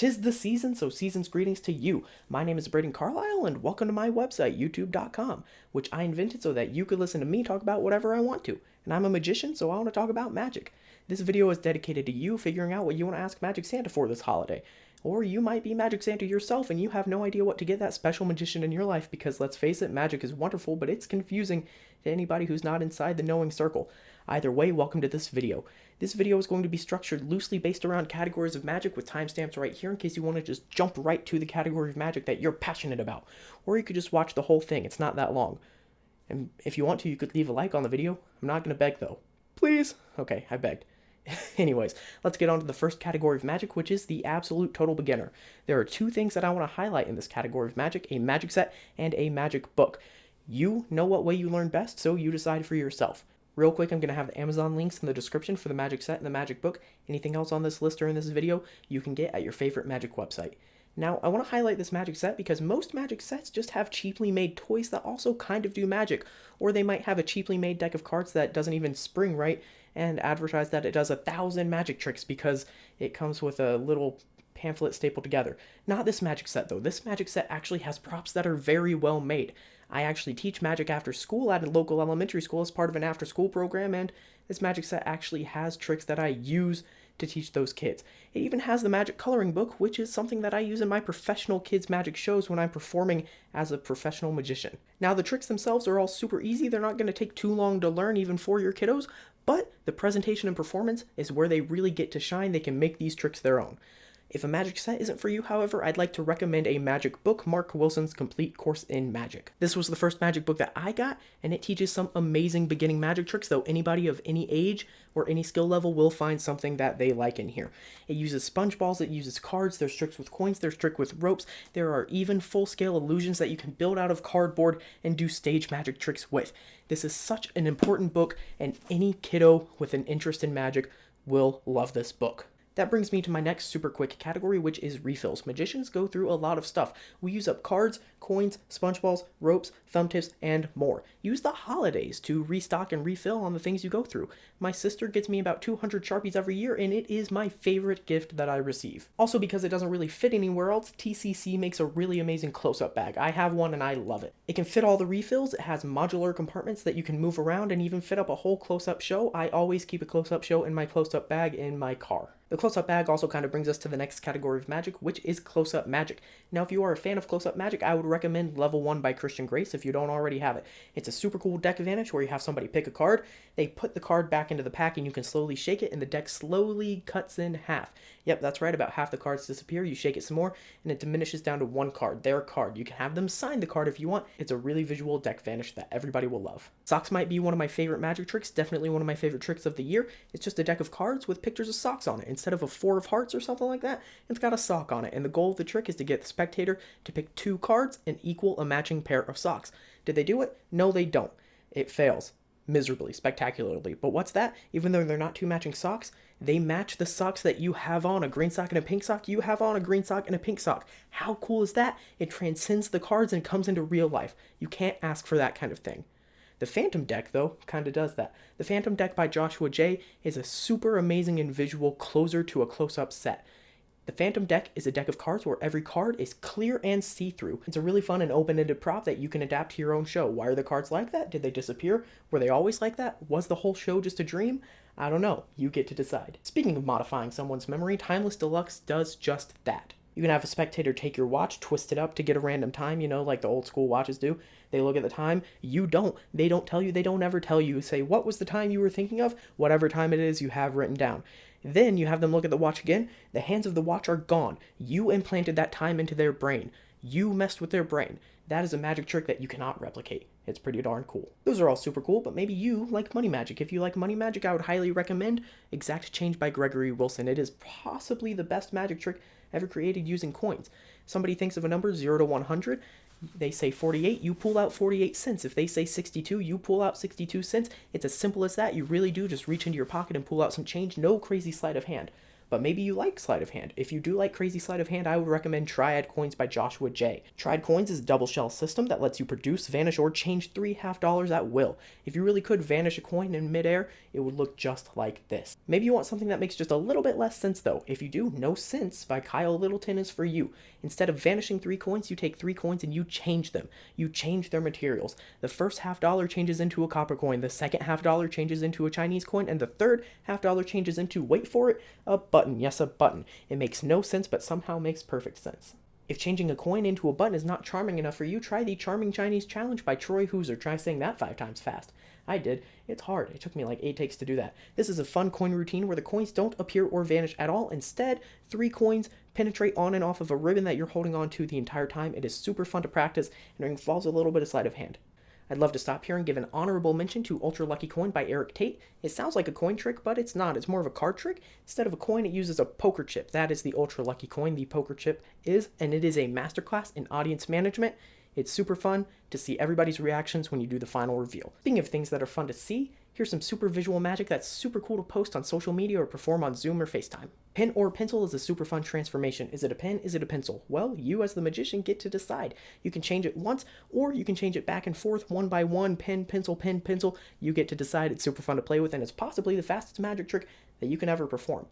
'Tis the season, so season's greetings to you. My name is Braden Carlisle, and welcome to my website, youtube.com, which I invented so that you could listen to me talk about whatever I want to. And I'm a magician, so I want to talk about magic. This video is dedicated to you figuring out what you want to ask Magic Santa for this holiday. Or you might be Magic Santa yourself and you have no idea what to get that special magician in your life because, let's face it, magic is wonderful, but it's confusing to anybody who's not inside the knowing circle. Either way, welcome to this video. This video is going to be structured loosely based around categories of magic with timestamps right here in case you want to just jump right to the category of magic that you're passionate about. Or you could just watch the whole thing, it's not that long. And if you want to, you could leave a like on the video. I'm not going to beg though. Please? Okay, I begged. Anyways, let's get on to the first category of magic, which is the absolute total beginner. There are two things that I want to highlight in this category of magic, a magic set and a magic book. You know what way you learn best, so you decide for yourself. Real quick, I'm going to have the Amazon links in the description for the magic set and the magic book. Anything else on this list or in this video, you can get at your favorite magic website. Now, I want to highlight this magic set because most magic sets just have cheaply made toys that also kind of do magic, or they might have a cheaply made deck of cards that doesn't even spring right and advertise that it does 1,000 magic tricks because it comes with a little pamphlet stapled together. Not this magic set though. This magic set actually has props that are very well made. I actually teach magic after school at a local elementary school as part of an after school program, and this magic set actually has tricks that I use to teach those kids. It even has the magic coloring book, which is something that I use in my professional kids magic shows when I'm performing as a professional magician. Now, the tricks themselves are all super easy. They're not going to take too long to learn even for your kiddos, but the presentation and performance is where they really get to shine. They can make these tricks their own. If a magic set isn't for you, however, I'd like to recommend a magic book, Mark Wilson's Complete Course in Magic. This was the first magic book that I got, and it teaches some amazing beginning magic tricks, though anybody of any age or any skill level will find something that they like in here. It uses sponge balls, it uses cards, there's tricks with coins, there's tricks with ropes, there are even full-scale illusions that you can build out of cardboard and do stage magic tricks with. This is such an important book, and any kiddo with an interest in magic will love this book. That brings me to my next super quick category, which is refills. Magicians go through a lot of stuff. We use up cards, coins, sponge balls, ropes, thumb tips, and more. Use the holidays to restock and refill on the things you go through. My sister gets me about 200 Sharpies every year, and it is my favorite gift that I receive. Also, because it doesn't really fit anywhere else, TCC makes a really amazing close-up bag. I have one and I love it. It can fit all the refills, it has modular compartments that you can move around and even fit up a whole close-up show. I always keep a close-up show in my close-up bag in my car. The close-up bag also kind of brings us to the next category of magic, which is close-up magic. Now, if you are a fan of close-up magic, I would recommend Level 1 by Christian Grace if you don't already have it. It's a super cool deck advantage where you have somebody pick a card, they put the card back into the pack, and you can slowly shake it, and the deck slowly cuts in half. Yep, that's right, about half the cards disappear, you shake it some more, and it diminishes down to one card, their card. You can have them sign the card if you want. It's a really visual deck vanish that everybody will love. Socks might be one of my favorite magic tricks, definitely one of my favorite tricks of the year. It's just a deck of cards with pictures of socks on it. Instead of a 4 of hearts or something like that, it's got a sock on it, and the goal of the trick is to get the spectator to pick 2 cards and equal a matching pair of socks. Did they do it? No, they don't. It fails. Miserably, spectacularly. But what's that? Even though they're not 2 matching socks, they match the socks that you have on. A green sock and a pink sock, you have on a green sock and a pink sock. How cool is that? It transcends the cards and comes into real life. You can't ask for that kind of thing. The Phantom deck, though, kind of does that. The Phantom deck by Joshua J. is a super amazing and visual closer to a close-up set. The Phantom deck is a deck of cards where every card is clear and see-through. It's a really fun and open-ended prop that you can adapt to your own show. Why are the cards like that? Did they disappear? Were they always like that? Was the whole show just a dream? I don't know. You get to decide. Speaking of modifying someone's memory, Timeless Deluxe does just that. You can have a spectator take your watch, twist it up to get a random time, you know, like the old school watches do. They look at the time. You don't. They don't tell you. They don't ever tell you. Say, what was the time you were thinking of? Whatever time it is you have written down. Then you have them look at the watch again. The hands of the watch are gone. You implanted that time into their brain. You messed with their brain. That is a magic trick that you cannot replicate. It's pretty darn cool. Those are all super cool, but maybe you like money magic. If you like money magic, I would highly recommend Exact Change by Gregory Wilson. It is possibly the best magic trick ever created using coins. Somebody thinks of a number 0 to 100. They say 48, you pull out 48 cents. If they say 62, you pull out 62 cents. It's as simple as that. You really do just reach into your pocket and pull out some change. No crazy sleight of hand. but maybe you like sleight of hand. If you do like crazy sleight of hand, I would recommend Triad Coins by Joshua J. Triad Coins is a double shell system that lets you produce, vanish, or change 3 half dollars at will. If you really could vanish a coin in midair, it would look just like this. Maybe you want something that makes just a little bit less sense though. If you do, No Sense by Kyle Littleton is for you. Instead of vanishing 3 coins, you take 3 coins and you change them. You change their materials. The first half dollar changes into a copper coin, the second half dollar changes into a Chinese coin, and the third half dollar changes into, wait for it, a button. Yes, a button. It makes no sense, but somehow makes perfect sense. If changing a coin into a button is not charming enough for you, try the Charming Chinese Challenge by Troy Hooser. Try saying that 5 times fast. I did. It's hard. It took me like 8 takes to do that. This is a fun coin routine where the coins don't appear or vanish at all. Instead, 3 coins penetrate on and off of a ribbon that you're holding on to the entire time. It is super fun to practice and it involves a little bit of sleight of hand. I'd love to stop here and give an honorable mention to Ultra Lucky Coin by Eric Tate. It sounds like a coin trick, but it's not. It's more of a card trick. Instead of a coin, it uses a poker chip. That is the Ultra Lucky Coin. The poker chip is, and it is a masterclass in audience management. It's super fun to see everybody's reactions when you do the final reveal. Speaking of things that are fun to see, here's some super visual magic that's super cool to post on social media or perform on Zoom or FaceTime. Pen or pencil is a super fun transformation. Is it a pen? Is it a pencil? Well, you as the magician get to decide. You can change it once, or you can change it back and forth, one by one, pen, pencil, pen, pencil. You get to decide. It's super fun to play with, and it's possibly the fastest magic trick that you can ever perform.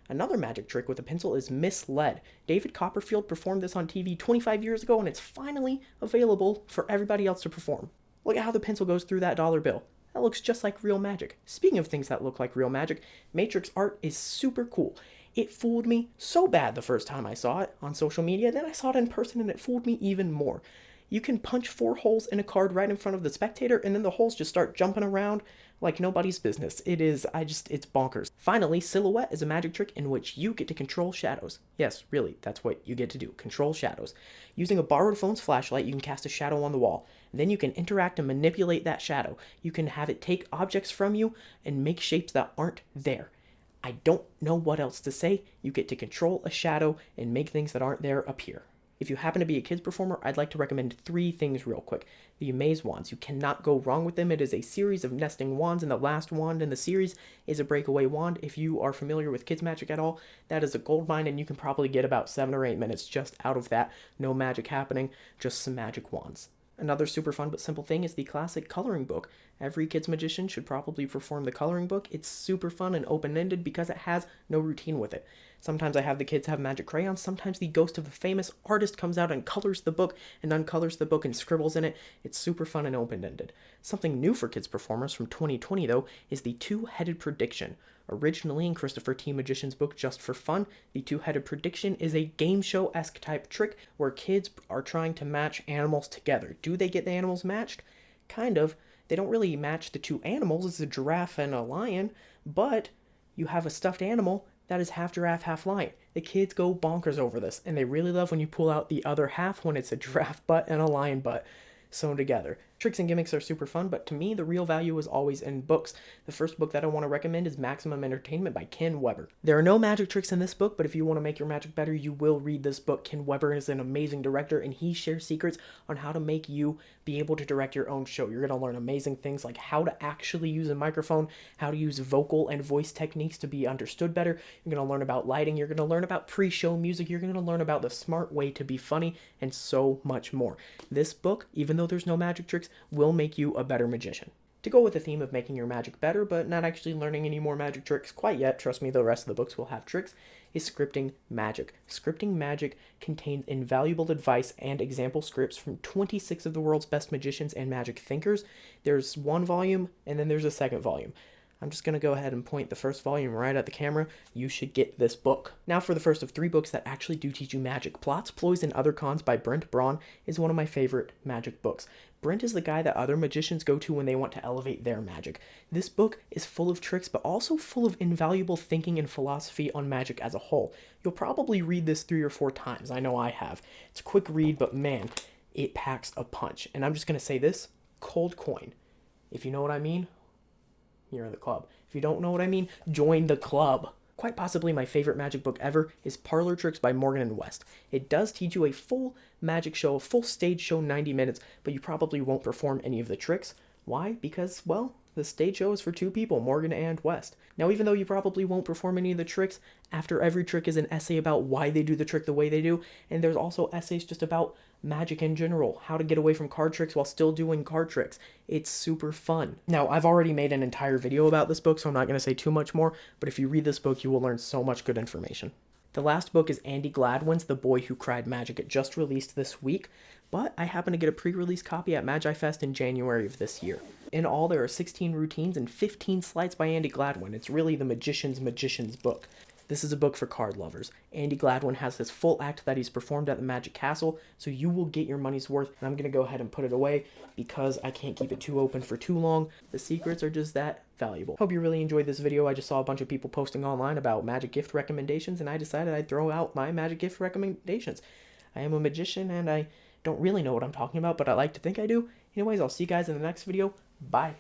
Another magic trick with a pencil is misled. David Copperfield performed this on TV 25 years ago, and it's finally available for everybody else to perform. Look at how the pencil goes through that dollar bill. That looks just like real magic. Speaking of things that look like real magic, Matrix art is super cool. It fooled me so bad the first time I saw it on social media, then I saw it in person and it fooled me even more. You can punch 4 holes in a card right in front of the spectator and then the holes just start jumping around like nobody's business. It's bonkers. Finally, Silhouette is a magic trick in which you get to control shadows. Yes, really, that's what you get to do, control shadows. Using a borrowed phone's flashlight, you can cast a shadow on the wall. Then you can interact and manipulate that shadow. You can have it take objects from you and make shapes that aren't there. I don't know what else to say. You get to control a shadow and make things that aren't there appear. If you happen to be a kids performer, I'd like to recommend 3 things real quick. The Amaze Wands. You cannot go wrong with them. It is a series of nesting wands, and the last wand in the series is a breakaway wand. If you are familiar with kids magic at all, that is a gold mine, and you can probably get about 7 or 8 minutes just out of that. No magic happening, just some magic wands. Another super fun but simple thing is the classic coloring book. Every kid's magician should probably perform the coloring book. It's super fun and open-ended because it has no routine with it. Sometimes I have the kids have magic crayons. Sometimes the ghost of the famous artist comes out and colors the book and uncolors the book and scribbles in it. It's super fun and open-ended. Something new for kids performers from 2020 though is the 2-headed prediction. Originally in Christopher T. Magician's book Just for Fun, the 2-headed prediction is a game show-esque type trick where kids are trying to match animals together. Do they get the animals matched? Kind of. They don't really match the 2 animals. It's a giraffe and a lion, but you have a stuffed animal that is half giraffe, half lion. The kids go bonkers over this, and they really love when you pull out the other half when it's a giraffe butt and a lion butt sewn together. Tricks and gimmicks are super fun, but to me, the real value is always in books. The first book that I want to recommend is Maximum Entertainment by Ken Weber. There are no magic tricks in this book, but if you want to make your magic better, you will read this book. Ken Weber is an amazing director, and he shares secrets on how to make you be able to direct your own show. You're going to learn amazing things like how to actually use a microphone, how to use vocal and voice techniques to be understood better. You're going to learn about lighting. You're going to learn about pre-show music. You're going to learn about the smart way to be funny, and so much more. This book, even though there's no magic tricks, will make you a better magician. To go with the theme of making your magic better, but not actually learning any more magic tricks quite yet, trust me, the rest of the books will have tricks, is Scripting Magic. Scripting Magic contains invaluable advice and example scripts from 26 of the world's best magicians and magic thinkers. There's 1 volume, and then there's a 2nd volume. I'm just going to go ahead and point the first volume right at the camera. You should get this book. Now for the first of 3 books that actually do teach you magic. Plots, Ploys, and Other Cons by Brent Braun is one of my favorite magic books. Brent is the guy that other magicians go to when they want to elevate their magic. This book is full of tricks, but also full of invaluable thinking and philosophy on magic as a whole. You'll probably read this 3 or 4 times. I know I have. It's a quick read, but man, it packs a punch. And I'm just going to say this, cold coin. If you know what I mean, you're in the club. If you don't know what I mean, join the club. Quite possibly my favorite magic book ever is Parlor Tricks by Morgan & West. It does teach you a full magic show, a full stage show, 90 minutes, but you probably won't perform any of the tricks. Why? Because, well, The stage show is for two people, Morgan and West. Now, even though you probably won't perform any of the tricks, after every trick is an essay about why they do the trick the way they do, and there's also essays just about magic in general, how to get away from card tricks while still doing card tricks. It's super fun. Now, I've already made an entire video about this book, so I'm not going to say too much more, but if you read this book, you will learn so much good information. The last book is Andy Gladwin's The Boy Who Cried Magic. It just released this week, but I happened to get a pre-release copy at MagiFest in January of this year. In all, there are 16 routines and 15 sleights by Andy Gladwin. It's really the magician's book. This is a book for card lovers. Andy Gladwin has his full act that he's performed at the Magic Castle, so you will get your money's worth, and I'm going to go ahead and put it away because I can't keep it too open for too long. The secrets are just that valuable. Hope you really enjoyed this video. I just saw a bunch of people posting online about magic gift recommendations, and I decided I'd throw out my magic gift recommendations. I am a magician, and I don't really know what I'm talking about, but I like to think I do. Anyways, I'll see you guys in the next video. Bye.